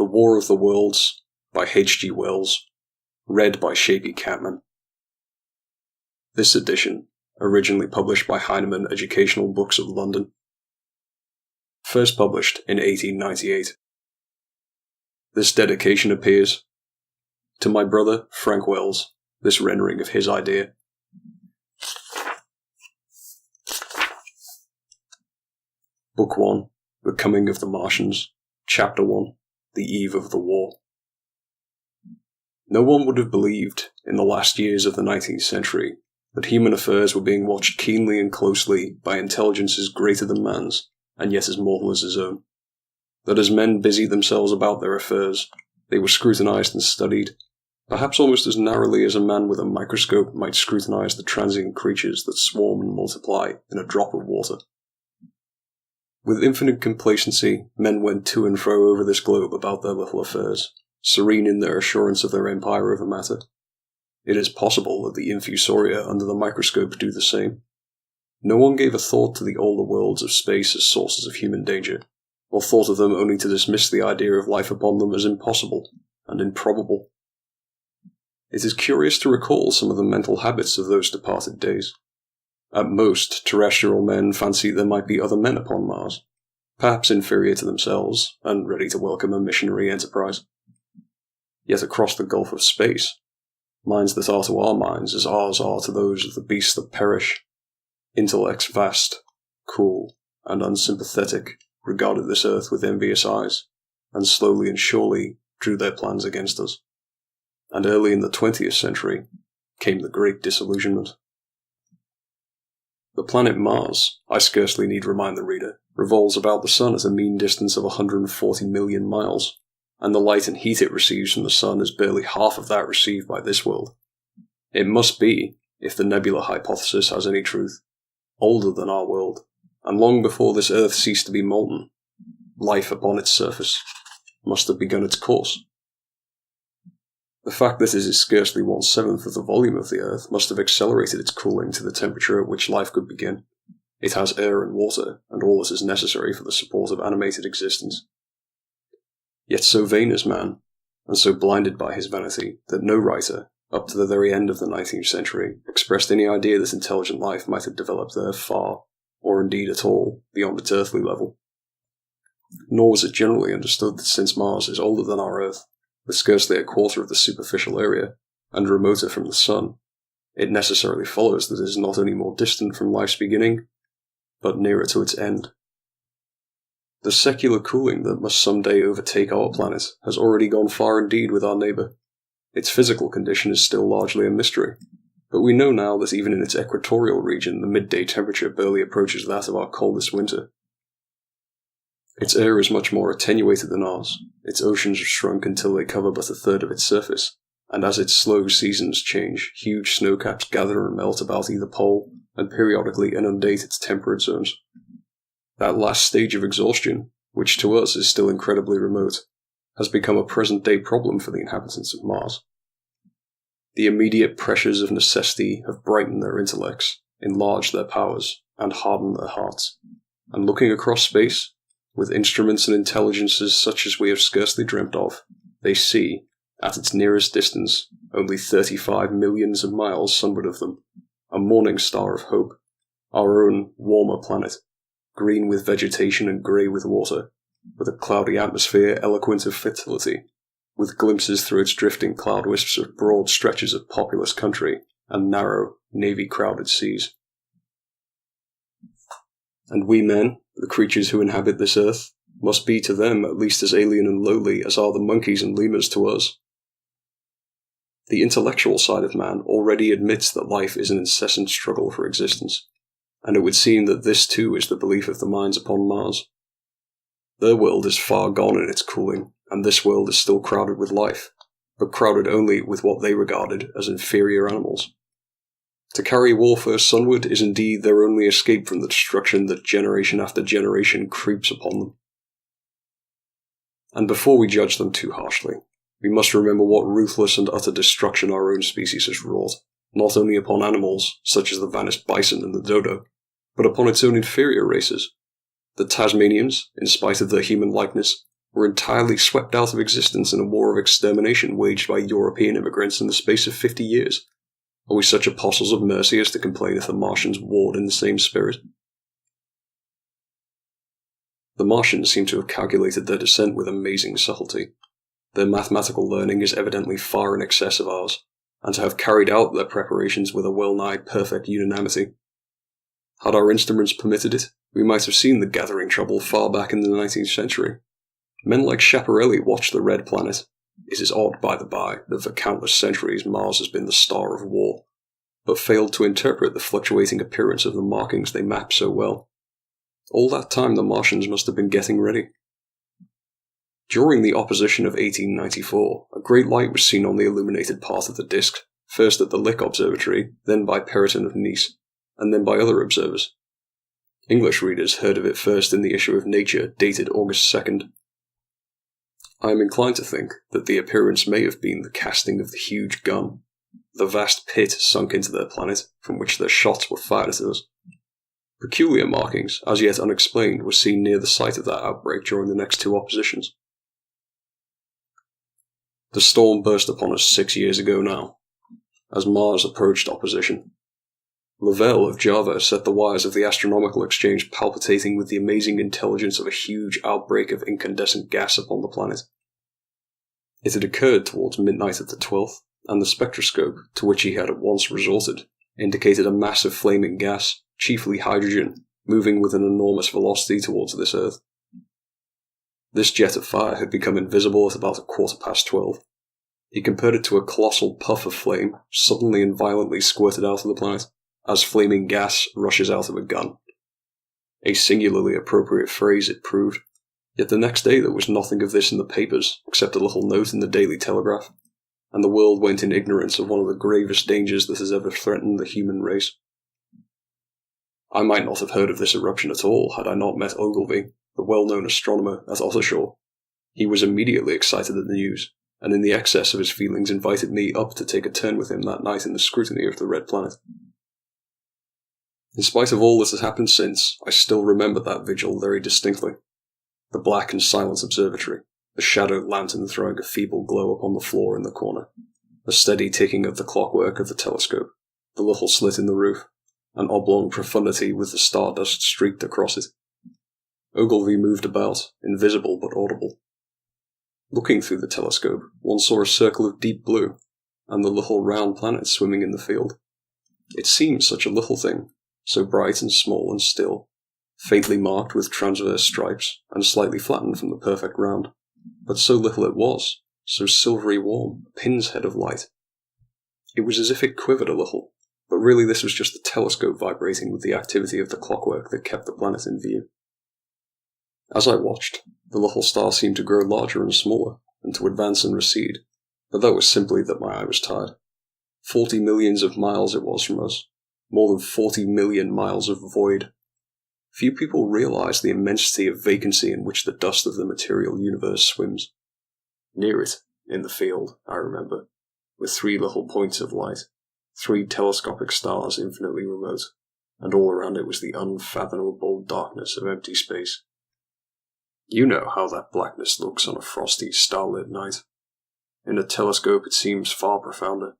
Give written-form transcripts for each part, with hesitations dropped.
The War of the Worlds by H.G. Wells, read by Shapey Catman. This edition, originally published by Heinemann Educational Books of London. First published in 1898. This dedication appears to my brother, Frank Wells, this rendering of his idea. Book 1, The Coming of the Martians, Chapter 1, The Eve of the War. No one would have believed, in the last years of the 19th century, that human affairs were being watched keenly and closely by intelligences greater than man's, and yet as mortal as his own. That as men busied themselves about their affairs, they were scrutinized and studied, perhaps almost as narrowly as a man with a microscope might scrutinize the transient creatures that swarm and multiply in a drop of water. With infinite complacency, men went to and fro over this globe about their little affairs, serene in their assurance of their empire over matter. It is possible that the infusoria under the microscope do the same. No one gave a thought to the older worlds of space as sources of human danger, or thought of them only to dismiss the idea of life upon them as impossible and improbable. It is curious to recall some of the mental habits of those departed days. At most, terrestrial men fancied there might be other men upon Mars, perhaps inferior to themselves, and ready to welcome a missionary enterprise. Yet across the gulf of space, minds that are to our minds as ours are to those of the beasts that perish, intellects vast, cool, and unsympathetic, regarded this earth with envious eyes, and slowly and surely drew their plans against us. And early in the 20th century came the Great Disillusionment. The planet Mars, I scarcely need remind the reader, revolves about the Sun at a mean distance of 140 million miles, and the light and heat it receives from the Sun is barely half of that received by this world. It must be, if the nebula hypothesis has any truth, older than our world, and long before this Earth ceased to be molten, life upon its surface must have begun its course. The fact that it is scarcely 1/7 of the volume of the Earth must have accelerated its cooling to the temperature at which life could begin. It has air and water, and all that is necessary for the support of animated existence. Yet so vain is man, and so blinded by his vanity, that no writer, up to the very end of the 19th century, expressed any idea that intelligent life might have developed there far, or indeed at all, beyond its earthly level. Nor was it generally understood that since Mars is older than our Earth, with scarcely a quarter of the superficial area, and remoter from the Sun, it necessarily follows that it is not only more distant from life's beginning, but nearer to its end. The secular cooling that must someday overtake our planet has already gone far indeed with our neighbour. Its physical condition is still largely a mystery, but we know now that even in its equatorial region the midday temperature barely approaches that of our coldest winter. Its air is much more attenuated than ours, its oceans have shrunk until they cover but a third of its surface, and as its slow seasons change, huge snowcaps gather and melt about either pole, and periodically inundate its temperate zones. That last stage of exhaustion, which to us is still incredibly remote, has become a present-day problem for the inhabitants of Mars. The immediate pressures of necessity have brightened their intellects, enlarged their powers, and hardened their hearts, and looking across space, with instruments and intelligences such as we have scarcely dreamt of, they see, at its nearest distance, only 35 millions of miles sunward of them, a morning star of hope, our own warmer planet, green with vegetation and grey with water, with a cloudy atmosphere eloquent of fertility, with glimpses through its drifting cloud wisps of broad stretches of populous country and narrow, navy-crowded seas. And we men, the creatures who inhabit this earth, must be to them at least as alien and lowly as are the monkeys and lemurs to us. The intellectual side of man already admits that life is an incessant struggle for existence, and it would seem that this too is the belief of the minds upon Mars. Their world is far gone in its cooling, and this world is still crowded with life, but crowded only with what they regarded as inferior animals. To carry warfare sunward is indeed their only escape from the destruction that generation after generation creeps upon them. And before we judge them too harshly, we must remember what ruthless and utter destruction our own species has wrought, not only upon animals, such as the vanished bison and the dodo, but upon its own inferior races. The Tasmanians, in spite of their human likeness, were entirely swept out of existence in a war of extermination waged by European immigrants in the space of 50 years. Are we such apostles of mercy as to complain if the Martians warred in the same spirit? The Martians seem to have calculated their descent with amazing subtlety. Their mathematical learning is evidently far in excess of ours, and to have carried out their preparations with a well-nigh perfect unanimity. Had our instruments permitted it, we might have seen the gathering trouble far back in the 19th century. Men like Schiaparelli watched the Red Planet. It is odd, by the by, that for countless centuries Mars has been the star of war, but failed to interpret the fluctuating appearance of the markings they map so well. All that time the Martians must have been getting ready. During the opposition of 1894, a great light was seen on the illuminated part of the disk, first at the Lick Observatory, then by Perrotin of Nice, and then by other observers. English readers heard of it first in the issue of Nature, dated August 2nd. I am inclined to think that the appearance may have been the casting of the huge gun, the vast pit sunk into their planet, from which their shots were fired at us. Peculiar markings, as yet unexplained, were seen near the site of that outbreak during the next two oppositions. The storm burst upon us 6 years ago now, as Mars approached opposition. Lavelle of Java set the wires of the astronomical exchange palpitating with the amazing intelligence of a huge outbreak of incandescent gas upon the planet. It had occurred towards midnight of the 12th, and the spectroscope, to which he had at once resorted, indicated a mass of flaming gas, chiefly hydrogen, moving with an enormous velocity towards this Earth. This jet of fire had become invisible at about 12:15. He compared it to a colossal puff of flame, suddenly and violently squirted out of the planet, as flaming gas rushes out of a gun. A singularly appropriate phrase it proved, yet the next day there was nothing of this in the papers, except a little note in the Daily Telegraph, and the world went in ignorance of one of the gravest dangers that has ever threatened the human race. I might not have heard of this eruption at all had I not met Ogilvy, the well-known astronomer, at Ottershaw. He was immediately excited at the news, and in the excess of his feelings invited me up to take a turn with him that night in the scrutiny of the Red Planet. In spite of all that has happened since, I still remember that vigil very distinctly. The black and silent observatory, the shadowed lantern throwing a feeble glow upon the floor in the corner, the steady ticking of the clockwork of the telescope, the little slit in the roof, an oblong profundity with the stardust streaked across it. Ogilvy moved about, invisible but audible. Looking through the telescope, one saw a circle of deep blue, and the little round planet swimming in the field. It seemed such a little thing, so bright and small and still, faintly marked with transverse stripes, and slightly flattened from the perfect round. But so little it was, so silvery warm, a pin's head of light. It was as if it quivered a little, but really this was just the telescope vibrating with the activity of the clockwork that kept the planet in view. As I watched, the little star seemed to grow larger and smaller, and to advance and recede, but that was simply that my eye was tired. 40 millions of miles it was from us, more than 40 million miles of void. Few people realize the immensity of vacancy in which the dust of the material universe swims. Near it, in the field, I remember, were 3 little points of light, 3 telescopic stars infinitely remote, and all around it was the unfathomable darkness of empty space. You know how that blackness looks on a frosty, starlit night. In a telescope it seems far profounder,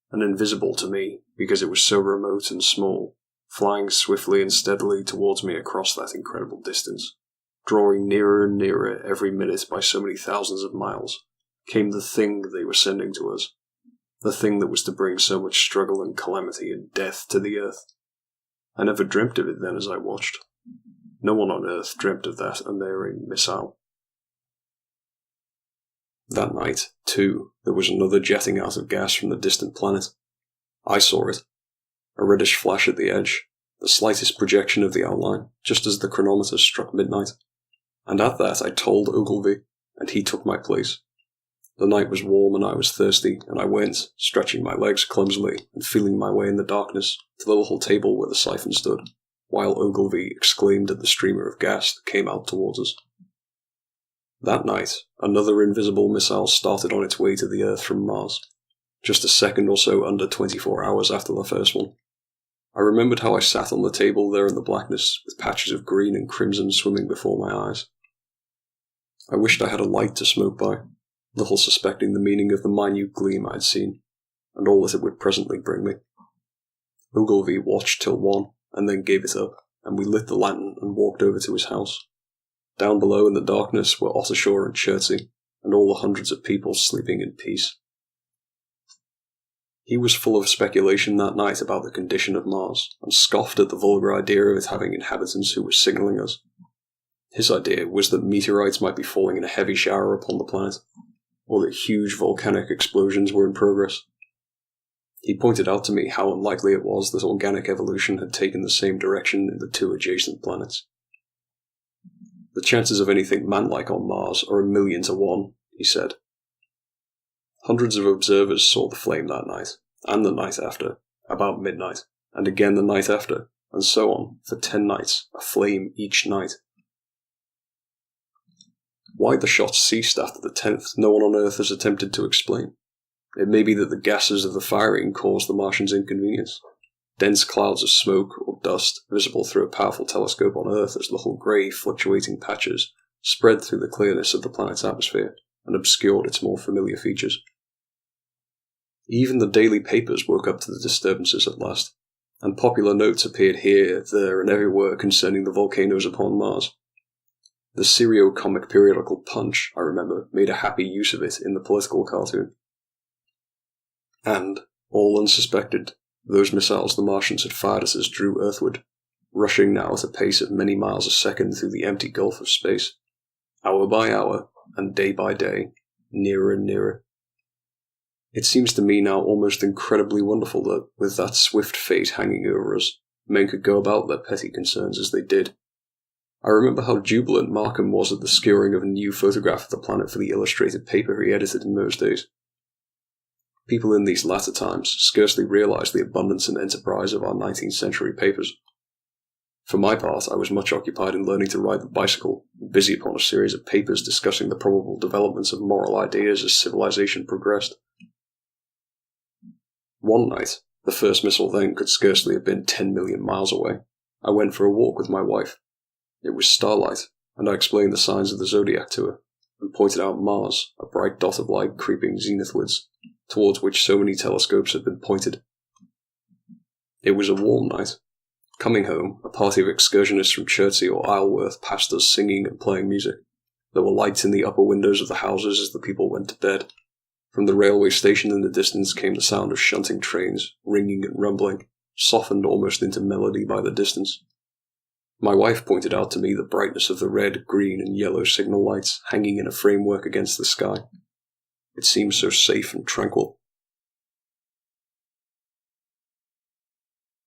and invisible to me because it was so remote and small, flying swiftly and steadily towards me across that incredible distance, drawing nearer and nearer every minute by so many thousands of miles, came the thing they were sending to us, the thing that was to bring so much struggle and calamity and death to the Earth. I never dreamt of it then as I watched. No one on Earth dreamt of that unerring missile. That night, too, there was another jetting out of gas from the distant planet. I saw it. A reddish flash at the edge, the slightest projection of the outline, just as the chronometer struck midnight. And at that I told Ogilvy, and he took my place. The night was warm and I was thirsty, and I went, stretching my legs clumsily and feeling my way in the darkness, to the little table where the siphon stood, while Ogilvy exclaimed at the streamer of gas that came out towards us. That night, another invisible missile started on its way to the Earth from Mars, just a second or so under 24 hours after the first one. I remembered how I sat on the table there in the blackness, with patches of green and crimson swimming before my eyes. I wished I had a light to smoke by, little suspecting the meaning of the minute gleam I had seen, and all that it would presently bring me. Ogilvy watched till 1, and then gave it up, and we lit the lantern and walked over to his house. Down below in the darkness were Ottershaw and Chertsey, and all the hundreds of people sleeping in peace. He was full of speculation that night about the condition of Mars, and scoffed at the vulgar idea of it having inhabitants who were signalling us. His idea was that meteorites might be falling in a heavy shower upon the planet, or that huge volcanic explosions were in progress. He pointed out to me how unlikely it was that organic evolution had taken the same direction in the 2 adjacent planets. The chances of anything man-like on Mars are 1,000,000 to 1, he said. Hundreds of observers saw the flame that night, and the night after, about midnight, and again the night after, and so on, for 10 nights, a flame each night. Why the shots ceased after the 10th, no one on Earth has attempted to explain. It may be that the gases of the firing caused the Martians inconvenience. Dense clouds of smoke or dust, visible through a powerful telescope on Earth as little grey, fluctuating patches, spread through the clearness of the planet's atmosphere and obscured its more familiar features. Even the daily papers woke up to the disturbances at last, and popular notes appeared here, there, and everywhere concerning the volcanoes upon Mars. The serio-comic periodical Punch, I remember, made a happy use of it in the political cartoon. And, all unsuspected, those missiles the Martians had fired at us drew earthward, rushing now at a pace of many miles a second through the empty gulf of space, hour by hour, and day by day, nearer and nearer. It seems to me now almost incredibly wonderful that, with that swift fate hanging over us, men could go about their petty concerns as they did. I remember how jubilant Markham was at the securing of a new photograph of the planet for the illustrated paper he edited in those days. People in these latter times scarcely realised the abundance and enterprise of our 19th century papers. For my part, I was much occupied in learning to ride the bicycle, busy upon a series of papers discussing the probable developments of moral ideas as civilization progressed. One night, the first missile then could scarcely have been 10 million miles away, I went for a walk with my wife. It was starlight, and I explained the signs of the zodiac to her, and pointed out Mars, a bright dot of light creeping zenithwards, towards which so many telescopes had been pointed. It was a warm night. Coming home, a party of excursionists from Chertsey or Isleworth passed us singing and playing music. There were lights in the upper windows of the houses as the people went to bed. From the railway station in the distance came the sound of shunting trains, ringing and rumbling, softened almost into melody by the distance. My wife pointed out to me the brightness of the red, green, and yellow signal lights hanging in a framework against the sky. It seemed so safe and tranquil.